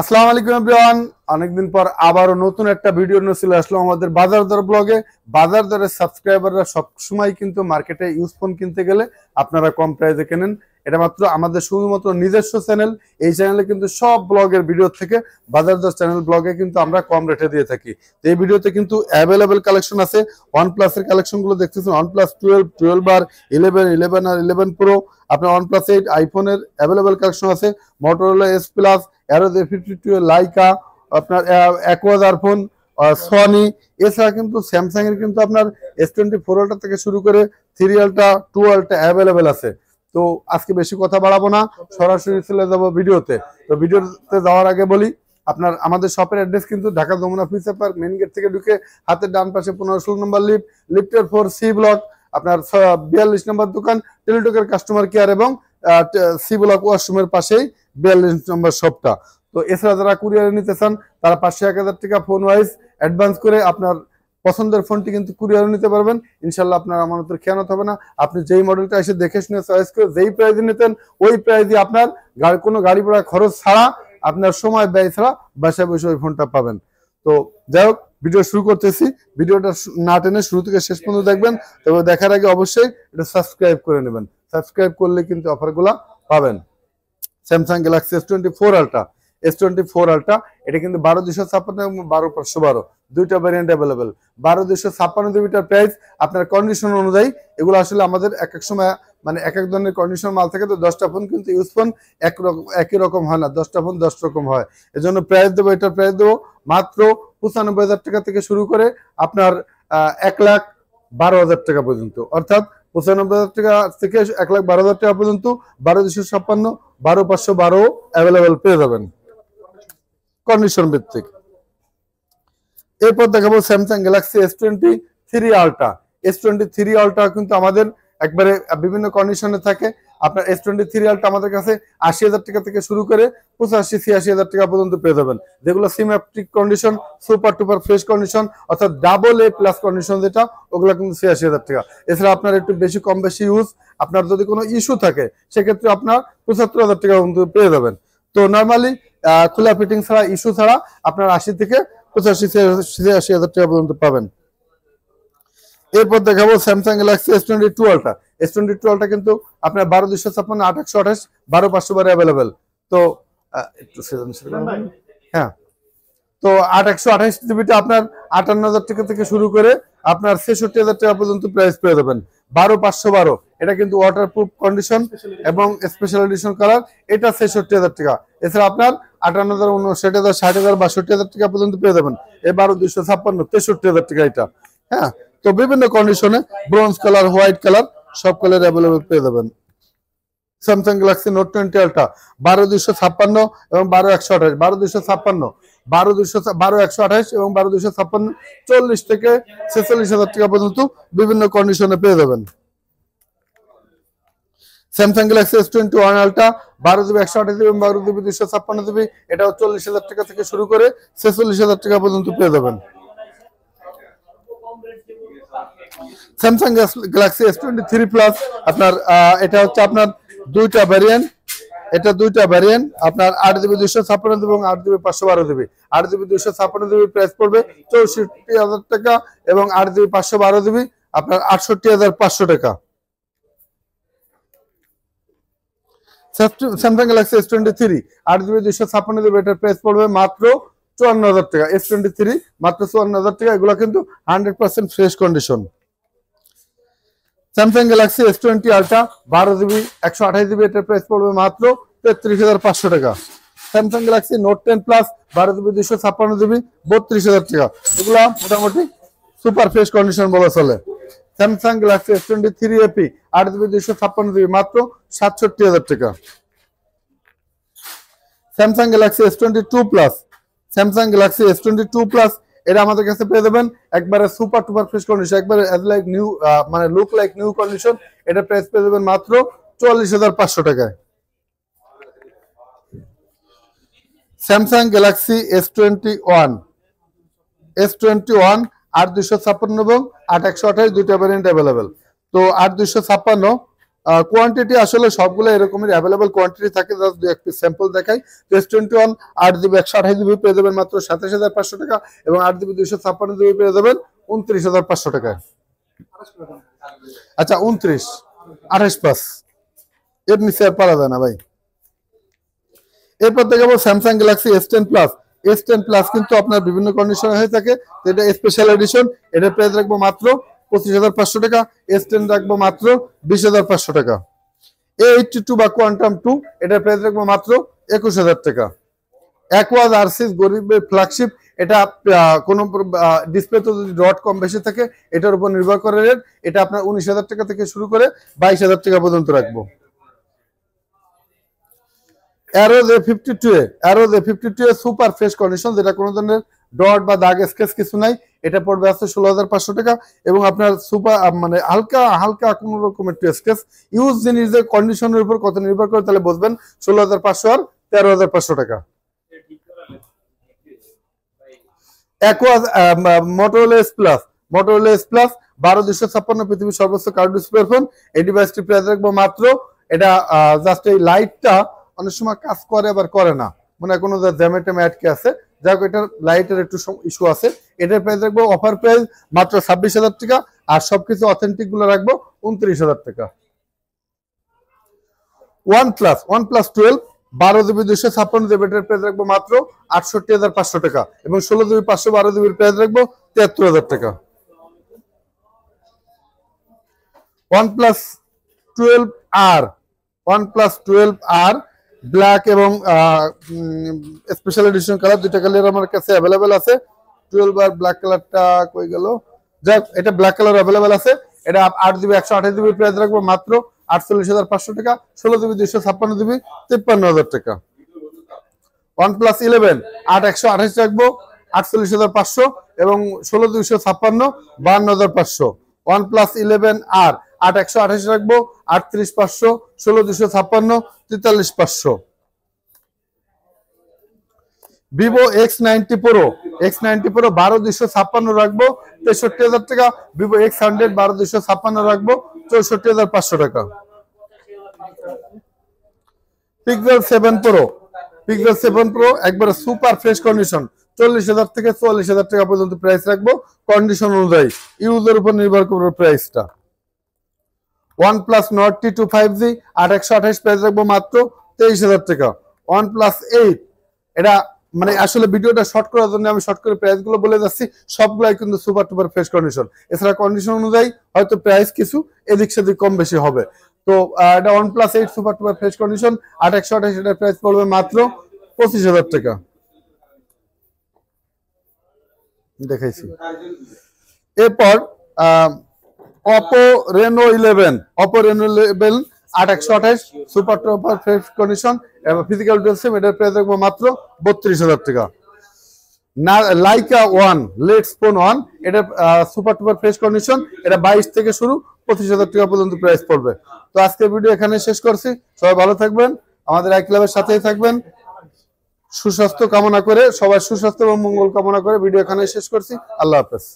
আসসালামু আলাইকুম এভরিওয়ান। অনেকদিন পর আবারও নতুন একটা ভিডিও নিয়ে চলে আসলাম আমাদের বাজার দর ব্লগে। বাজার দরের সাবস্ক্রাইবাররা সবসময় কিন্তু মার্কেটে ইউজ ফোন কিনতে গেলে আপনারা কম প্রাইসে কেনেন। এটা মাত্র আমাদের শুধুমাত্র নিজস্ব চ্যানেল। এই চ্যানেলে কিন্তু সব ব্লগের ভিডিও থেকে বাজার দর চ্যানেল ব্লগে কিন্তু আমরা কম রেটে দিয়ে থাকি। তো এই ভিডিওতে কিন্তু অ্যাভেলেবেল কালেকশন আছে। OnePlus এর কালেকশনগুলো দেখতেছেন, OnePlus 12, 12 আর 11, 11 আর 11 Pro, আপনার OnePlus 8 আইফোনের অ্যাভেলেবেল কালেকশন আছে। Motorola S Plus, Aero A52, Laika, আপনার অ্যাকোয়াজার ফোন, সনি, এছাড়া কিন্তু স্যামসাং এর কিন্তু আপনার S24 আলট্রা থেকে শুরু করে 3 আলট্রা, 2 আলট্রা অ্যাভেলেবেল আছে। তো আজকে বেশি কথা বাড়াবো না, সরাসরি চলে যাবো ভিডিওতে। তো ভিডিওতে যাওয়ার আগে বলি, আপনার আমাদের শপের অ্যাড্রেস কিন্তু Dhaka Jamuna future park main gate থেকে ঢুকে হাতের ডান পাশে 15-16 নম্বর লিফটের 4C ব্লক, আপনার 42 নম্বর দোকান টেলিটকের কাস্টমার কেয়ার, এবং সি ব্লক ওয়াশরুমের পাশেই 42 নম্বর শপটা। তো এছাড়া যারা কুরিয়ারে নিতে চান তারা 500-1000 টাকা ফোন ওয়াইজ অ্যাডভান্স করে আপনার পছন্দের ফোনটি কিন্তু কুরিয়ারে নিতে পারবেন। ইনশাল্লাহ আপনার আমানতের খেয়ানত হবে না। আপনি যেই মডেলটা এসে দেখে শুনে চয়েস করে যেই প্রাইসে নিতেন ওই প্রাইসে আপনার কোনো গাড়ি ভাড়া খরচ ছাড়া, আপনার সময় ব্যয় ছাড়া বাসায় বসে ওই ফোনটা পাবেন। তো যাই হোক, ভিডিও শুরু করতেছি। ভিডিওটা না টেনে শুরু থেকে শেষ পর্যন্ত দেখবেন। তবে দেখার আগে অবশ্যই এটা সাবস্ক্রাইব করে নেবেন। সাবস্ক্রাইব করলে কিন্তু অফারগুলো পাবেন। Samsung Galaxy S24 ultra, S24 ultra এটা কিন্তু 12256 এবং 12512 দুইটা ভ্যারিয়েন্ট অ্যাভেলেবেল। 12256 জিবিটার প্রাইস আপনার কন্ডিশন অনুযায়ী, এগুলো আসলে আমাদের এক এক সময় মানে এক এক ধরনের কন্ডিশন মাল থাকে। তো 10টা ফোন কিন্তু ইউজ ফোন একই রকম হয় না, 10টা ফোন 10 রকম হয়। এজন্য প্রাইস দেবো, এটার প্রাইস দেবো মাত্র 95,000 টাকা থেকে শুরু করে আপনার 1,12,000 টাকা পর্যন্ত, অর্থাৎ 95,000 টাকা থেকে 1,12,000 টাকা পর্যন্ত 12256, 12512 অ্যাভেলেবেল পেয়ে যাবেন কন্ডিশন ভিত্তিক। এরপর দেখাবো Samsung Galaxy S23 ultra. S23 ultra কিন্তু আমাদের একবারে বিভিন্ন কন্ডিশনে থাকে। আপনার S23 আলট্রা আমাদের কাছে 80,000 টাকা থেকে শুরু করে 85-86,000 টাকা পর্যন্ত পেয়ে যাবেন, যেগুলো symmetric condition, super টুপার fresh condition, অর্থাৎ AA+ কন্ডিশন যেটা, ওগুলো কিন্তু 86,000 টাকা। এছাড়া আপনার একটু বেশি কম বেশি ইউজ, আপনার যদি কোনো ইস্যু থাকে সেক্ষেত্রে আপনার 75,000 টাকা পর্যন্ত পেয়ে যাবেন। তো নর্মালি খোলা ফিটিং ছাড়া, ইস্যু ছাড়া আপনার 80-85-86,000 টাকা পর্যন্ত পাবেন। এরপর দেখাবো Samsung Galaxy S22 ultra. S22 ultra কিন্তু আপনার 12256, 8/128, 12/512 অ্যাভেলেবেল। তো একটু হ্যাঁ, তো 8/128 জিবিটা আপনার 58,000 টাকা থেকে শুরু করে আপনার 66,000 টাকা পর্যন্ত প্রাইস পেয়ে যাবেন। 12/512 এটা কিন্তু ওয়াটারপ্রুফ কন্ডিশন এবং স্পেশাল এডিশন কালার, এটা 66,000 টাকা। এছাড়া আপনার 58,000, 59,000, 60,000, 62,000 টাকা পর্যন্ত পেয়ে যাবেন। এই 12/256 63,000 টাকা এটা। হ্যাঁ, তো বিভিন্ন কন্ডিশনে ব্রোঞ্জ কালার, হোয়াইট কালার সব কালার অ্যাভেলেবেল পেয়ে যাবেন। স্যামসাং গ্যালাক্সি নোট 20 আলট্রা 12256 এবং 12128, 12256, 12128 এবং 12256 40 থেকে 46,000 টাকা পর্যন্ত বিভিন্ন কন্ডিশনে পেয়ে যাবেন। Samsung Galaxy S21 ultra 12GB 128GB এবং 12GB 256GB, এটাও 40,000 টাকা থেকে শুরু করে 46,000 টাকা পর্যন্ত পেয়ে যাবেন। স্যামসাং গ্যালাক্সি S23 প্লাস আপনার এটা হচ্ছে আপনার দুইটা ভ্যারিয়েন্ট, এটা দুইটা ভ্যারিয়েন্ট আপনার 8GB 256GB এবং 8GB 512GB। 8GB 256GB price পড়বে 64,000 টাকা এবং 8GB 512GB আপনার 68,500 টাকা। Samsung Galaxy S23 8GB 256GB এটার প্রাইস পড়বে মাত্র 54,000 টাকা। S23 মাত্র 54,000 টাকা। এগুলো কিন্তু 100% fresh condition. Samsung Galaxy S20 ultra 12GB 128GB এটার প্রাইস পড়বে মাত্র 33,500 টাকা। Samsung Galaxy note 10 plus 12GB 256GB 32,000 টাকা। এগুলা মোটামুটি সুপার ফ্রেশ কন্ডিশন বলা চলে। Samsung Galaxy S23 FE 8GB 256GB মাত্র 67,000 টাকা। Samsung Galaxy S22 plus, Samsung Galaxy S22 plus এটা আমাদের কাছে পেয়ে যাবেন একবারে সুপার টুপার ফ্রেশ কন্ডিশন, একবারে অ্যাজ লাইক নিউ, মানে লুক লাইক নিউ কন্ডিশন। এটা প্রাইস পেয়ে যাবেন মাত্র 44,500 টাকায়। স্যামসাং গ্যালাক্সি S21, S21 8/256 এবং 8/128 দুইটা ভ্যারিয়েন্ট অ্যাভেলেবেল। তো 8/256 কোয়ান্টিটি আসলে সবগুলো এরকমই অ্যাভেলেবল কোয়ান্টিটি থাকে, জাস্ট দু এক পিস স্যাম্পল দেখাই। S21 8GB 128GB পেয়ে যাবেন মাত্র 27,500 টাকা, এবং 8GB 256GB পেয়ে যাবেন 29,500 টাকায়। আচ্ছা 29 28 প্লাস, এর নিচে আর পারা যায় না ভাই। এরপর দেখাবো Samsung Galaxy S10 plus. S10 plus কিন্তু আপনার বিভিন্ন কন্ডিশনে হয়ে থাকে, এটা স্পেশাল এডিশন, এটা প্রাইস রাখবো মাত্র 25,500 টাকা। S10 রাখবো মাত্র 20,500 টাকা। A82 বা কোয়ান্টাম 2, এটা প্রাইস রাখবো মাত্র 21,000 টাকা। অ্যাকোয়াজ আরসিস গরিবের ফ্ল্যাগশিপ, এটা কোনো ডিসপ্লেতে যদি ডট কম বেশি থাকে এটার উপর নির্ভর করে রেট, এটা আপনার 19,000 টাকা থেকে শুরু করে 22,000 টাকা পর্যন্ত রাখবো। Arose A52 super fresh condition, যেটা কোনো ধরনের ডট বা দাগ স্কেচ কিছু নাই, এটা পড়বে আছে 16,500 টাকা। এবং আপনার সুপার মানে হালকা হালকা কোনো রকম একটু স্কেচ ইউজ জিনিসের কন্ডিশনের উপর কত নির্ভর করে তাহলে বুঝবেন 16,500 আর 13,500 টাকা। অ্যাকোয়াজ মোটরোলা এস প্লাস 12,256 পৃথিবীর সর্বোচ্চ কার্ড ডিসপ্লে ফোন। এই ডিভাইসটি প্রাইস রাখবো মাত্র, এটা জাস্ট এই লাইটটা অনেক সময় কাজ করে আবার করে না, মানে কোনো জ্যামে ট্যামে আটকে আছে, যাই হোক এটার লাইটের একটু ইস্যু আছে। এটার প্রাইস রাখবো অফার প্রাইস মাত্র 26,000 টাকা, আর সবকিছু অথেন্টিক গুলো রাখবো 29,000 টাকা। OnePlus 12 12GB 256GB এটার প্রাইস রাখবো মাত্র 68,500 টাকা, এবং 16GB 512GB প্রাইস রাখবো 73,000 টাকা। OnePlus 12R ব্ল্যাক এবং স্পেশাল এডিশন কালার, দুইটা কালার আমার কাছে অ্যাভেলেবেল আছে। 12R ব্ল্যাক কালারটা কই গেল, যাক এটা ব্ল্যাক কালার অ্যাভেলেবেল আছে। এটা 8GB 128GB প্রাইস রাখবো মাত্র 48,500 টাকা, 16GB 256GB 53,000 টাকা। OnePlus 11 8/128 রাখবো 48,500, এবং 16/256 52,500। OnePlus 11R 8/128 রাখবো 38,500, 16/256 43,500। Vivo X90 Pro 12,256 রাখবো 63,000 টাকা। Vivo X100 12,256 রাখবো 64,500 টাকা। Pixel 7 Pro একবারে সুপার ফ্রেশ কন্ডিশন, 40,000 থেকে 44,000 টাকা পর্যন্ত প্রাইস রাখবো, কন্ডিশন অনুযায়ী ইউজের উপর নির্ভর করবে প্রাইসটা। OnePlus Nord T2 5G 8/128 price রাখবো মাত্র 23,000 টাকা। OnePlus 8, এটা মানে আসলে ভিডিওটা শর্ট করার জন্য আমি শর্ট করে প্রাইস গুলো বলে যাচ্ছি, সবগুলাই কিন্তু সুপার টুপার ফ্রেশ কন্ডিশন। এছাড়া কন্ডিশন অনুযায়ী হয়তো প্রাইস কিছু এদিক সেদিক কম বেশি হবে। তো এটা OnePlus 8 সুপার টুপার ফ্রেশ কন্ডিশন 8/128, এটার প্রাইস পড়বে মাত্র 25,000 টাকা। দেখাইছি। এরপর Oppo Reno 11 8/128 super টুপার fresh condition এবং ফিজিক্যাল ডুয়াল সিম, এটার প্রাইস রাখবো মাত্র 32,000 টাকা। Leica One লেটস ফোন 1, এটা সুপার টুপার ফ্রেশ কন্ডিশন, এটা 22 থেকে শুরু 25,000 টাকা পর্যন্ত প্রাইস পড়বে। তো আজকের ভিডিও এখানে শেষ করছি, সবাই ভালো থাকবেন, আমাদের iClub-এর সাথেই থাকবেন। সুস্বাস্থ্য কামনা করে, সবার সুস্বাস্থ্য এবং মঙ্গল কামনা করে ভিডিও এখানে শেষ করছি। আল্লাহ হাফেজ।